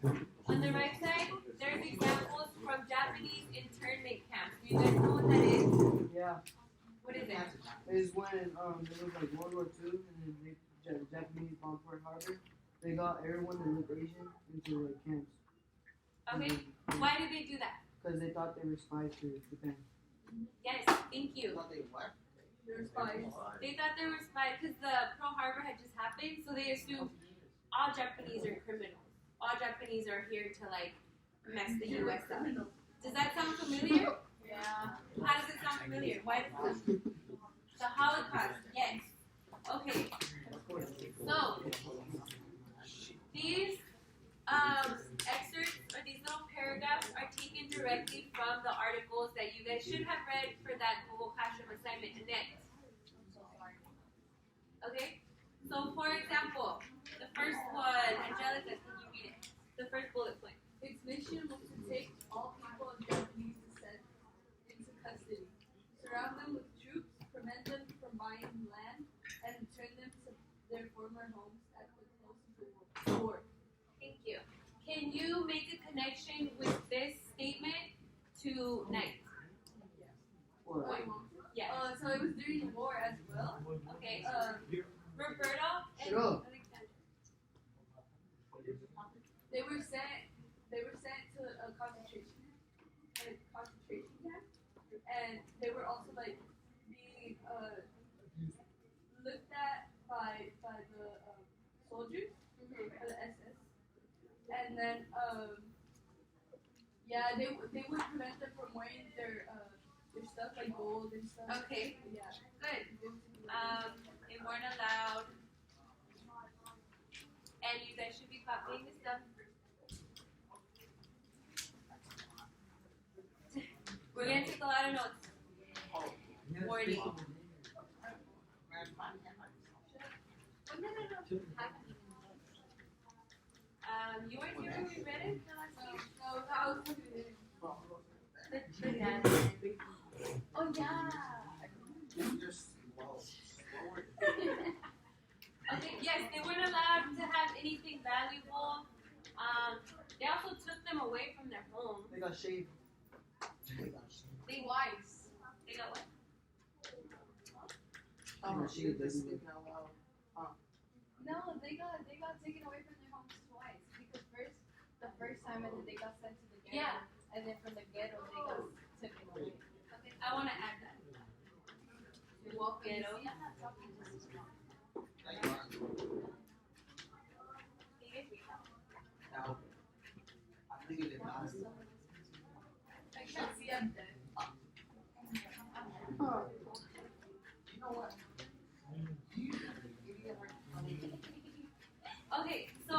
On the right side, there's examples from Japanese internment camps. Do you guys know what that is? Yeah. What is it? It's when it was like World War II and then the Japanese bombed Pearl Harbor. They got everyone that looked Asian into like camps. Okay. Why did they do that? Because they thought they were spies for Japan. Yes, thank you. They what? They were spies. They thought they were spies because the Pearl Harbor had just happened, so they assumed all Japanese are criminals. All Japanese are here to like mess the U.S. up. Does that sound familiar? Yeah. How does it sound familiar? Why does it? The Holocaust. Yes. Okay. So these excerpts or these little paragraphs are taken directly from the articles that you guys should have read for that Google Classroom assignment. Annette. Okay. So for example, the first one, Angelica, can you read it? The first bullet point. Its mission was to take all people of Japanese descent into custody, surround them with troops, prevent them from buying land, and return them to their former homes at the close of the war. Thank you. Can you make a connection with this statement to night? What? Yes. So it was during the war as well. Okay. Roberto and Shut up. Alexander. They were sent to a concentration camp, and they were also like being looked at by the soldiers, by the SS, and then they would prevent them from wearing their stuff like gold and stuff. Okay. Yeah. Good. They weren't allowed. And you guys should be copying this stuff. We're going to take a lot of notes. Warning. Oh, no. You weren't here when we read it the last time? No, that was Oh, yeah. Okay, yes, they weren't allowed to have anything valuable. They also took them away from their home. They got shaved. They wise. They got what? No, they got taken away from their homes twice. Because the first time, and then they got sent to the ghetto. Yeah. And then from the ghetto, they got taken away. Okay, I want to add that. Ghetto. I can't see them dead. Okay, so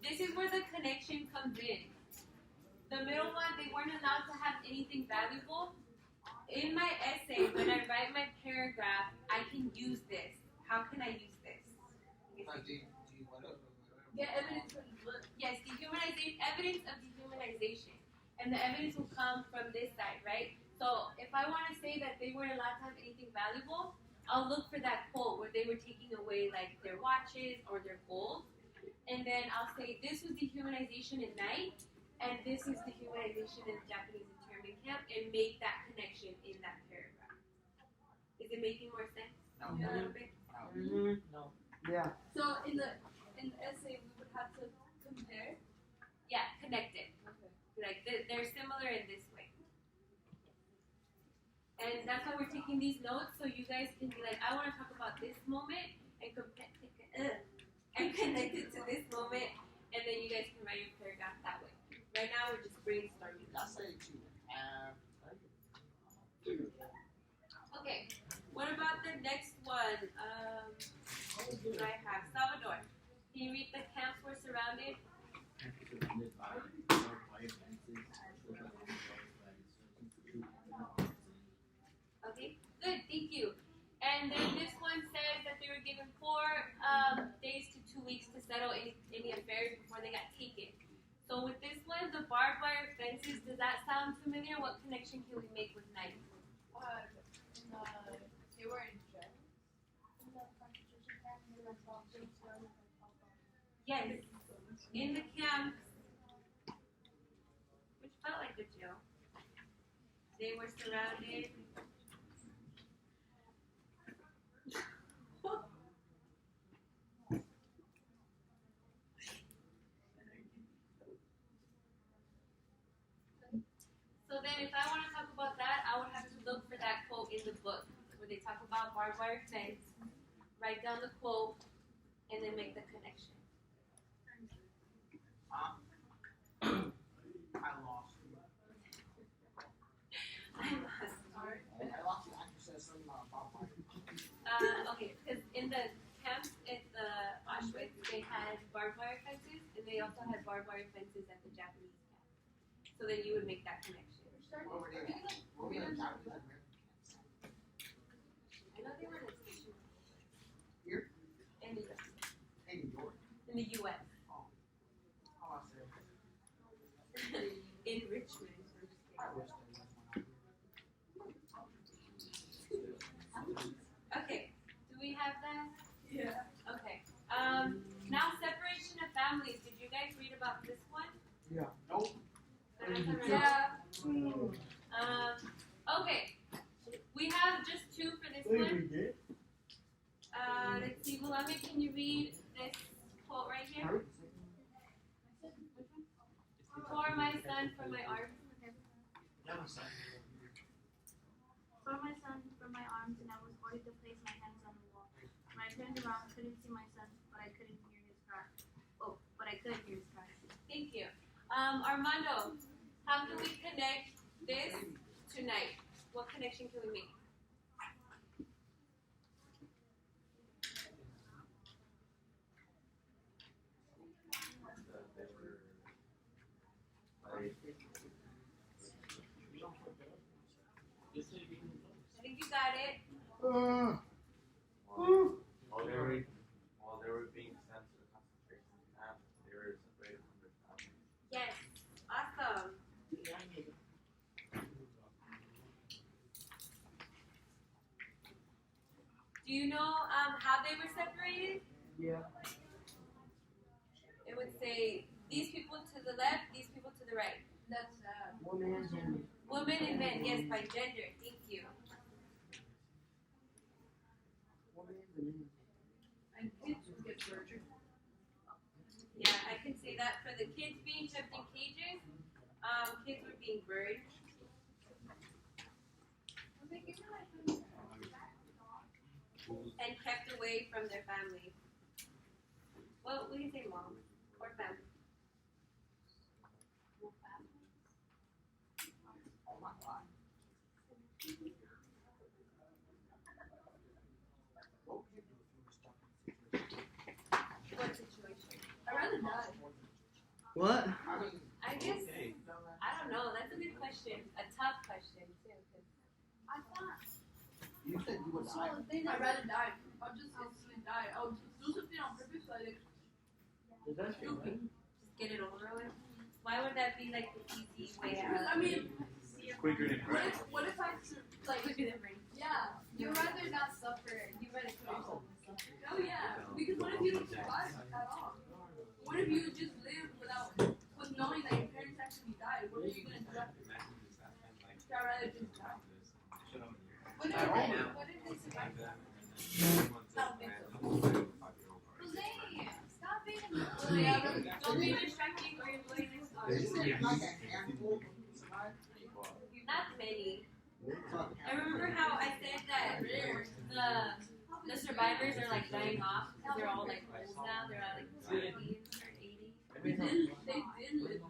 this is where the connection comes in. The middle one, they weren't allowed to have anything valuable. In my essay, when I write my paragraph, I can use this. How can I use this? Get evidence from the book. Yes, dehumanization, evidence of dehumanization. And the evidence will come from this side, right? So if I want to say that they weren't allowed to have anything valuable, I'll look for that quote where they were taking away like their watches or their gold. And then I'll say this was dehumanization at night, and this is dehumanization in the Japanese internment camp, and make that connection in that paragraph. Is it making more sense? No. A little bit? No. Yeah. So in the essay, we would have to compare. Yeah, connect it. Okay. Like they're similar in this way. And that's why we're taking these notes, so you guys can be like, I want to talk about this moment and connect it to this moment, and then you guys can write your paragraph that way. Right now, we're just brainstorming. Okay, what about the next one? What do I have? Salvador. Can you read the camps were surrounded? Okay, good, thank you. And then this one says that they were given 4 days to 2 weeks to settle any affairs before they got taken. So with this one, the barbed wire fences, does that sound familiar? What connection can we make with night? They were in jail. In the concentration camp, they were talking. Yes, in the camps, felt like a jail. They were surrounded. So then if I want to talk about that, I would have to look for that quote in the book where they talk about barbed wire fence, write down the quote, and then make the connection. I lost. I lost. I lost the access from Bob Marley. Okay, because in the camps at the Auschwitz, they had barbed wire fences, and they also had barbed wire fences at the Japanese camp. So then you would make that connection. Where were they at? Where were the Japanese American camps at? I know they were in the Here? In the US. In New York. In the US. Oh, I lost it. In Richmond. I wish there was one. Okay, do we have that? Yeah. Okay. Now separation of families. Did you guys read about this one? Nope. Yeah. Okay. We have just two for this one. Let's see, Mulame, can you read this quote right here? Tore my son from my arms. Tore my son from my arms, and I was ordered to place my hands on the wall. When I turned around, I couldn't see my son, but I couldn't hear his cry. Oh, but I could hear his cry. Thank you. Armando, how can we connect this tonight? What connection can we make? I think you got it. While they were being sent to the concentration camp, they were separated from their families. Yes. Awesome. Do you know how they were separated? Yeah. It would say these people to the left, these people to the right. That's sad. Woman and gender. Women and men, yes, by gender. Thank you. Woman and men. And kids would get tortured. Yeah, I can say that for the kids being kept in cages, kids were being burned. And kept away from their family. Well, we can say mom or family. Oh my God. What would you do if you were stuck in a situation? What situation? I'd rather die. What? I mean, I guess, I don't know. That's a good question. A tough question, too. 'Cause I thought. you said you would die. I'd rather die. I'll just instantly die. I'll just do something on purpose, like Is that stupid? just get it over with. Why would that be like the easy way out? I mean, Quicker than what if I like Look at the brain. yeah? You'd rather not suffer. You'd rather kill yourself than suffer. Oh yeah, because what if you don't survive at all? What if you just live with knowing that your parents actually died? What are you gonna do after that? I'd rather just die. What if they survive? Jose, stop being a Well, yeah, don't be distracting or you're going next door. You said like a handful survived? Not many. I remember how I said that the survivors are like dying off because they're all like old now. They're all like 70s or 80s. They did live.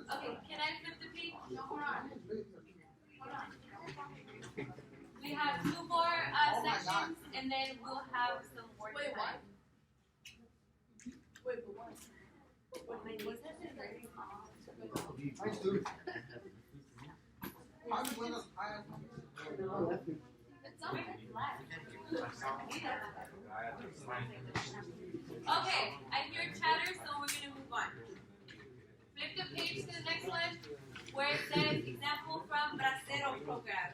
Okay, can I flip the page? No, hold on. We have two more sections and then we'll have some more Wait, what? time. Wait, but what? What my niece has been learning. I do. I'm going to It's not like left. Okay, I hear chatter, so we're gonna move on. Flip the page to the next one where it says example from Bracero program.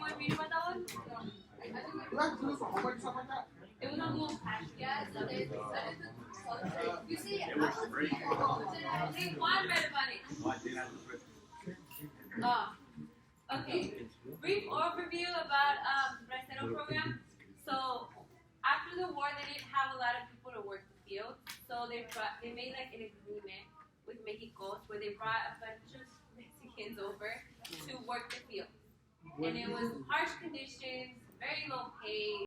anyone read about that one? You have to do this for homework and stuff like that? It was on Google Classroom. Yeah, so they decided to concentrate. You see, I It was was free. Okay, Juan read about it. Why didn't I do it? Okay. Brief overview about Bracero program. So after the war, they didn't have a lot of people to work the field, so they made like an agreement with Mexico where they brought a bunch of Mexicans over to work the field, and it was harsh conditions, very low pay.